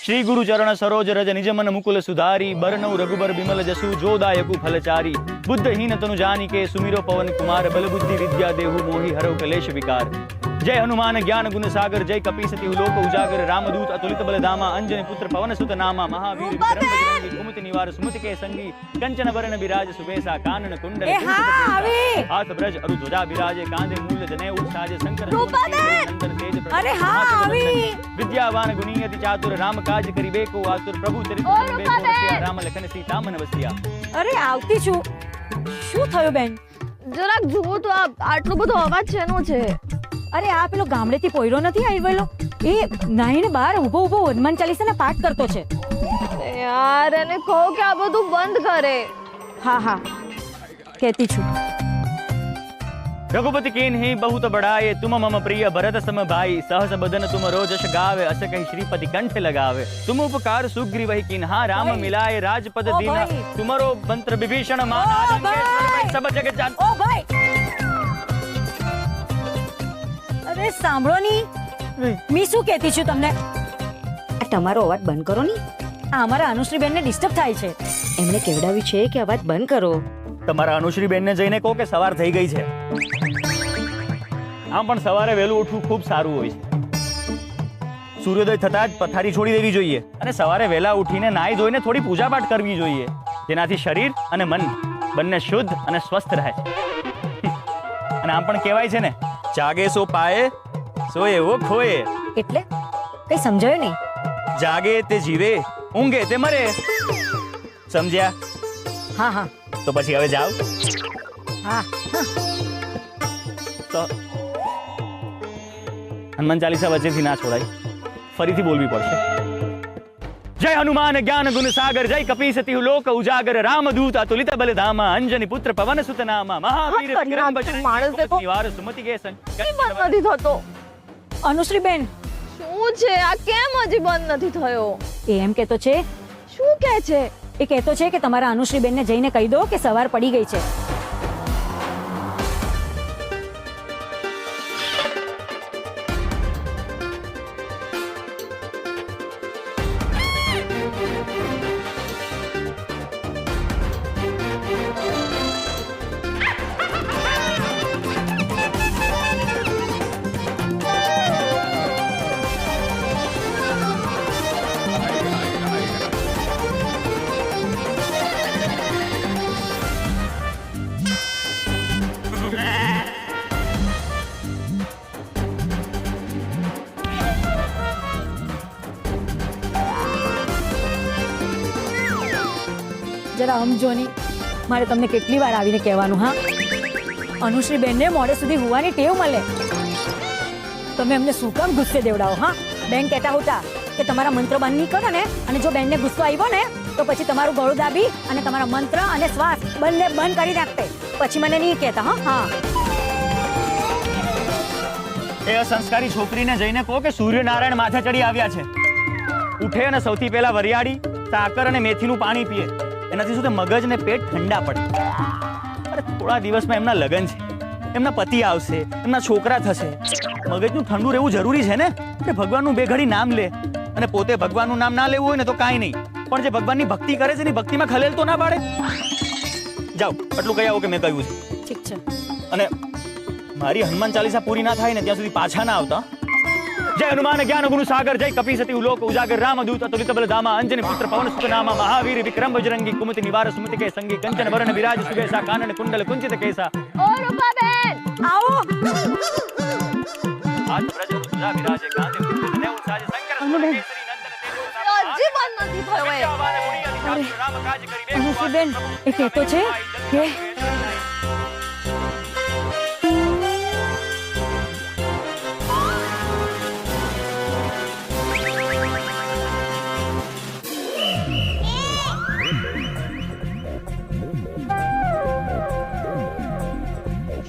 श्री गुरु चरण सरोज रज निज मन मुकुल सुधारी बरनौ रघुबर बिमल जसु जोदायकु फलचारी बुद्धहीन तनु जानिके सुमिरो पवन कुमार बल बुद्धि विद्या देहु मोहि हरौ कलेश विकार। जय हनुमान ज्ञान गुण सागर जय कपीसति लोक उजागर रामदूत अतुलित बल धामा अंजनी पुत्र पवन सुत नामा महावीर विक्रम बजरंगी कुमति निवार सुमति के संगी कंचन वरण विराज सुबेसा कानन कुंडल हाथ ब्रज अरु ध्वजा विराजे कांधे मूल जनेऊ साजे शंकर नंदन तेज विद्यावान गुणीयति चातुर राम काज करिबे को आतुर प्रभु चरित्र राम लखन सीता मन बसिया। અરે આવતી છું. શું થયું બેન? જરાક જુઓ તો આટલો બધો અવાજ શેનો છે? અરે આ પેલો ગામડેથી પોયરો નથી આવેલો, એ નાહીને બહાર ઊભો ઊભો હનુમાન ચાલીસાના પાઠ કરતો છે. યાર એને કહો કે આ બધું બંધ કરે. હા હા કહેતી છું. रघुपति कीन्हि बहुत बड़ाए तुम मम प्रिय भरत सम भाई सहस बदन तुम रोजस गावे अस कहि श्रीपति कंठ लगावे तुम उपकार सुग्रीव ही कीन्हा राम मिलाए राजपद दीना तुमरो मंत्र विभीषण माना सब जग जान। ઓ ભાઈ અરે સાંભળો ની, મી શું કહેતી છું તમને? આ તમારો અવાજ બંધ કરો ની. આ અમારા અનુશ્રી બેનને ડિસ્ટર્બ થાય છે. એમણે કહેવડાવ્યું છે કે અવાજ બંધ કરો. તમારા અનુશ્રી બેન ને જઈને કહો કે સવાર થઈ ગઈ છે. આમ પણ સવારે વહેલું ઉઠવું ખૂબ સારું હોય છે. સૂર્યોદય થતા જ પથારી છોડી દેવી જોઈએ અને સવારે વહેલા ઉઠીને નાઈ ધોઈને થોડી પૂજા પાઠ કરવી જોઈએ, જેનાથી શરીર અને મન બંને શુદ્ધ અને સ્વસ્થ રહે છે. અને આમ પણ કહેવાય છે ને, જાગે સો પાએ સોએ વો ખોએ. એટલે કઈ સમજાયું નહીં? જાગે તે જીવે, ઊંઘે તે મરે. સમજ્યા? હા હા તો પછી હવે જાઓ. હા તો હનુમાન ચાલીસા વચ્ચેથી ના છોડાય, ફરીથી બોલવી પડશે. જય હનુમાન જ્ઞાન ગુણ સાગર જય કપીસતિ લોક ઉજાગર રામદૂત અતુલિત બલ ધામા અંજની પુત્ર પવન સુત નામા મહાવીર વિક્રમ બજરંગી કુમતિ નિવાર સુમતિ કે સંગ બંધ નથી થતો. અનુશ્રી બેન શું છે આ? કેમ હજી બંધ નથી થયો? એ એમ કહેતો છે. શું કહે છે? એ કહેતો છે કે તમારા અનુશ્રી બેનને જઈને કહી દો કે સવાર પડી ગઈ છે. જરા સમજો ની, મારે તમને કેટલી વાર આવીને કહેવાનું. હા, અનુશ્રી બેનને મોડે સુધી હોવાની ટેવ મળે. તમે એમને શું કામ ગુસ્સે દેવડાવો? હા, બેન કહેતા હોતા કે તમારા મંત્ર બંધ નહીં કરો ને, અને જો બેનને ગુસ્સો આવ્યો ને તો પછી તમારું ગળું દાબી અને તમારા મંત્ર અને શ્વાસ બંને બંધ કરી નાખતે. પછી મને નહીં કહેતા. હા હા એ અસંસ્કારી છોકરીને જઈને કહો કે સૂર્યનારાયણ માથે ચડી આવ્યા છે. ઉઠે અને સૌથી પહેલા વરિયાળી, સાકર અને મેથીનું પાણી પીએ. એનાથી શું મગજ ને પેટ ઠંડા પડે. અરે થોડા દિવસમાં એમના લગ્ન છે, એમના પતિ આવશે, એમના છોકરા થશે. મગજનું ઠંડુ રહેવું જરૂરી છે ને. એટલે ભગવાનનું બે ઘડી નામ લે, અને પોતે ભગવાનનું નામ ના લેવું હોય ને તો કાંઈ નહીં, પણ જે ભગવાનની ભક્તિ કરે છે એની ભક્તિમાં ખલેલ તો ના પાડે. જાઓ, આટલું કહી આવો કે મેં કહ્યું છે. ઠીક છે. અને મારી હનુમાન ચાલીસા પૂરી ના થાય ને ત્યાં સુધી પાછા ના આવતા. जय हनुमान ज्ञान गुण सागर जय कपीसति लोक उजागर रामदूत अतुलित बल धामा अंजनी पुत्र पवन सुत नामा महावीर विक्रम बजरंगी कुमति निवार सुमति के संगी कंचन वरण विराज सुबेसा कानन कुंडल कुंचित केसा। ઓ રૂપાબેન આવો. हाथ ब्रज सुजा विराजे कांधे मूल जनेऊ साजे शंकर केसरी नंदन હજી બંધ નથી થયો. राम काज करिबे અનુશ્રી બેન એ કહેતો છે કે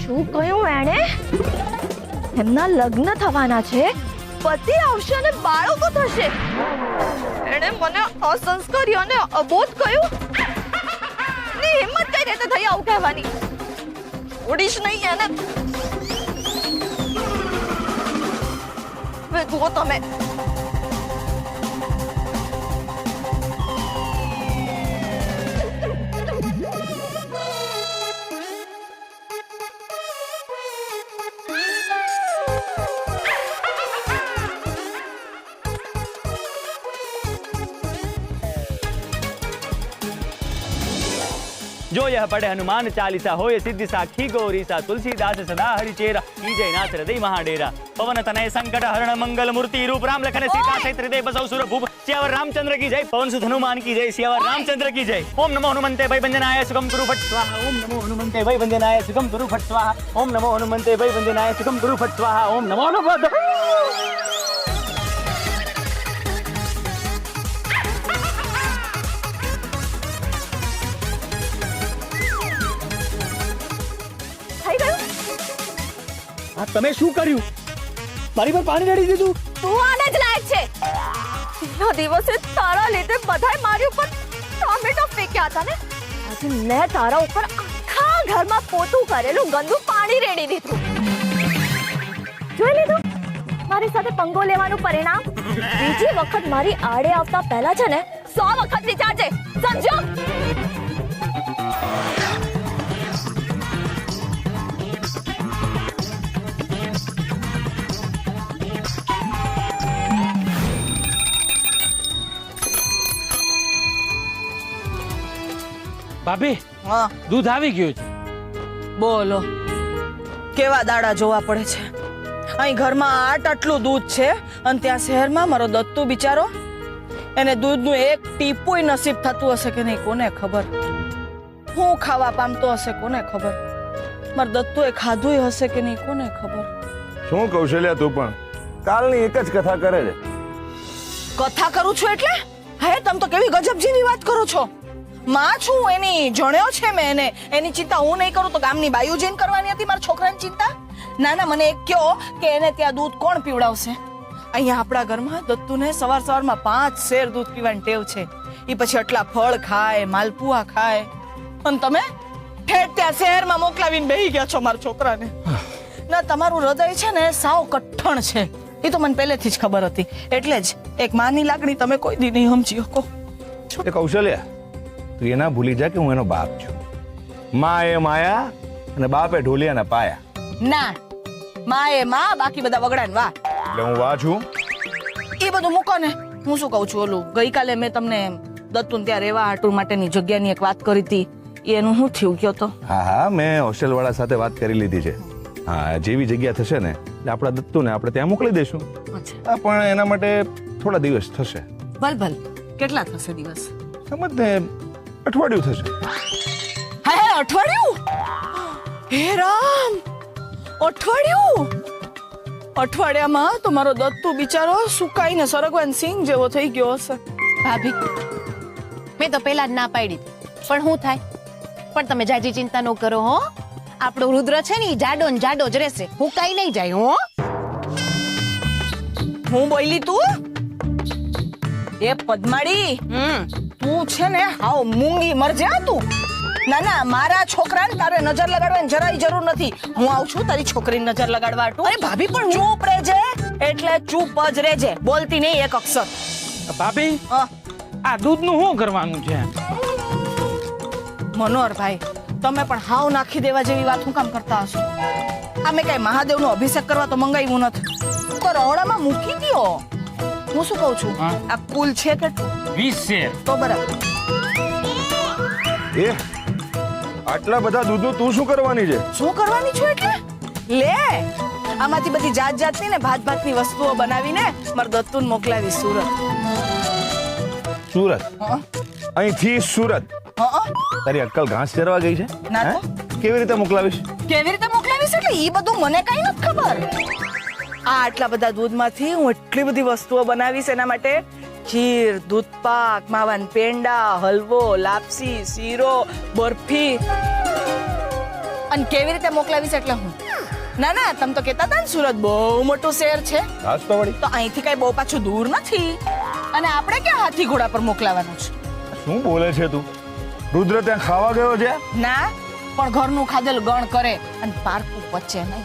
શું કહ્યું એણે? એમના લગ્ન થવાના છે, પતિ આવશે અને બાળકો થશે. એણે મને અસંસ્કારી અને અબોધ કહ્યું. ની હિંમત કઈ રીતે થઈ આવું કહેવાની? ઓડીશ નહીં એને. હવે જુઓ તમે, जो यह पढ़े हनुमान चालीसा होए सिद्धि साखी गौरीसा तुलसीदास सदा हरिचेरा कीजय नाथ हृदय महाडेरा पवन तनय संकट हरण मंगल मूर्ति रूप राम लखन सीता सहित हृदय बसौ सुर भूप सियावर रामचंद्र की जय पवन सुत हनुमान की जय सियावर रामचंद्र की जय ओम नमो हनुमंते वैवंदनाय सुगम गुरु फट स्वाहा ओम नमो हनुमंते वैवंदनाय सुगम गुरु फट स्वाहा ओम नमो हनुमंते वैवंदनाय सुगम गुरु फट स्वाहा ओम नमो हनुमंते થઈ ગયું? આ તમે શું કર્યું મારી પર પાણી રેડી દીધું તું આને જ લાયક છે. પેલા દિવસે તારા લીધે બધાય મારી ઉપર ટોમેટો ફેંક્યા હતા ને, આજે મેં તારા ઉપર આખા ઘરમાં પોતું કરેલું ગંદુ પાણી રેડી દીધું. જોઈ લીધું મારી સાથે પંગો લેવાનું પરિણામ? બીજી વખત મારી આડે આવતા પહેલા છે ને 100 વખત વિચારજે. સમજો? ભાભી હા દૂધ આવી ગયું છે. બોલો કેવા દાડા જોવા પડે છે. અહીં ઘરમાં આટલું દૂધ છે અને ત્યાં શહેરમાં મારો દત્તુ બિચારો, એને દૂધનું એક ટીપુય નસીબ થતું હશે કે નહીં કોને ખબર. હું ખાવા પામતો હશે કોને ખબર. મારો દત્તુએ ખાધુંય હશે કે નહીં કોને ખબર. શું કૌશલ્યા તું પણ કાલની એક જ કથા કરે છે. કથા કરું છું એટલે હે તમે તો કેવી ગજબ જેવી વાત કરો છો. માં છું એની જણ્યો છે મેં એને. એની ચિંતા હું નહીં કરું તો ગામની બાયુ જઈને કરવાની હતી મારા છોકરાની ચિંતા. ના ના મને એક કહો કે એને ત્યાં દૂધ કોણ પીવડાવશે. અહીંયા આપણા ઘરમાં દત્તુને સવાર સવારમાં 5 શેર દૂધ પીવાની ટેવ છે. એ પછી આટલા ફળ ખાય, માલપુઆ ખાય, અને તમે ઠેઠ ત્યાં શહેરમાં મોકલાવીને બેહી ગયા છો મારા છોકરાને. ના તમારું હૃદય છે ને સાવ કઠણ છે. એ તો મને પહેલેથી જ ખબર હતી. એટલે જ એક માની લાગણી તમે કોઈ દી નહીં સમજી શકો. એ કૌશલ્યા તું એના ભૂલી જા કે હું એનો બાપ છું. માં એ માયા અને બાપે ઢોલિયાના પાયા. ના માં એ માં, બાકી બધા વગડા ને વાહ. એટલે હું વા છું. એ બધું મૂકો ને. હું શું કહું છું ઓલું ગઈકાલે મેં તમને દત્તુન ત્યાં રહેવા હાટુ માટેની જગ્યાની એક વાત કરી હતી. એનું શું થયું કયો તો? હા હા મેં હોસ્ટેલ વાળા સાથે વાત કરી લીધી છે. હા જેવી જગ્યા થશે ને એટલે આપણા દત્તુને આપણે ત્યાં મોકલી દઈશું. હા પણ એના માટે થોડા દિવસ થશે. ભલ ભલ કેટલા થશે દિવસ? સમજ ને અઠવાડિયું થશે. હે અઠવાડિયું? હે રામ, અઠવાડિયું? અઠવાડિયામાં તો મારો દત્તુ બિચારો સુકાઈને સરગવાન સિંગ જેવો થઈ ગયો હશે. ભાભી મેં તો પહેલા જ ના પાડી હતી, પણ શું થાય? પણ તમે જાજી ચિંતા ન કરો હો. આપણો રુદ્ર છે ને ઈ જાડો ને જાડો જ રહેશે, હું કઈ નહીં જાય હો. હું બોલી તું? એ પદ્માડી તું છે ને હાવ મૂંગી મરજે તું. ના ના મારા છોકરાને તારે નજર લગાડવાની જરાય જરૂર નથી. હું આવું છું તારી છોકરીની નજર લગાડવા હાટુ. અરે ભાભી પણ ચૂપ રહેજે એટલે ચૂપ જ રહેજે, બોલતી નહીં એક અક્ષર. ભાભી હા આ દૂધનું શું કરવાનું છે? મનોહરભાઈ તમે પણ હાવ નાખી દેવા જેવી વાત હું કામ કરતા હશો? આ મેં કઈ મહાદેવનો અભિષેક કરવા તો મંગાવ્યું નથી. તો રહોડામાં મૂકી દ્યો. હું શું કહું છું હા? આ કુલ છે કેટલું? 20 શેર. તો બરાબર. એ આટલા બધા દૂધનું તું શું કરવાની છે? શું કરવાની છું એટલે? લે આમાંથી બધી જાત જાતની ને ભાત ભાતની વસ્તુઓ બનાવીને મારા દત્તુને મોકલાવી સુરત. સુરત? હા અહીંથી સુરત? હા તારી અક્કલ ઘાસ ચરવા ગઈ છે? ના તો. હે? કેવી રીતે મોકલાવીશ? કેવી રીતે મોકલાવીશ એટલે ઈ બધું મને કઈ નથી ખબર. આ આટલા બધા દૂધમાંથી હું એટલી બધી વસ્તુઓ બનાવીશ એના માટે. ખીર, દૂધપાક, માવાના પેંડા, હલવો, લાપસી, શીરો, બરફી. અને કેવી રીતે મોકલાવીશ એટલે હું ના ના તમે તો કહેતા હતા ને સુરત બહુ મોટું શહેર છે. ઘાસ તો વળી તો અહીંથી કઈ બહુ પાછું દૂર નથી. અને આપણે ક્યાં હાથી ઘોડા પર મોકલાવાનું છે? શું બોલે છે તું? રુદ્ર ત્યાં ખાવા ગયો છે? ના પણ ઘરનું ખાધેલું ગણ કરે અને પારકું પચે નહીં.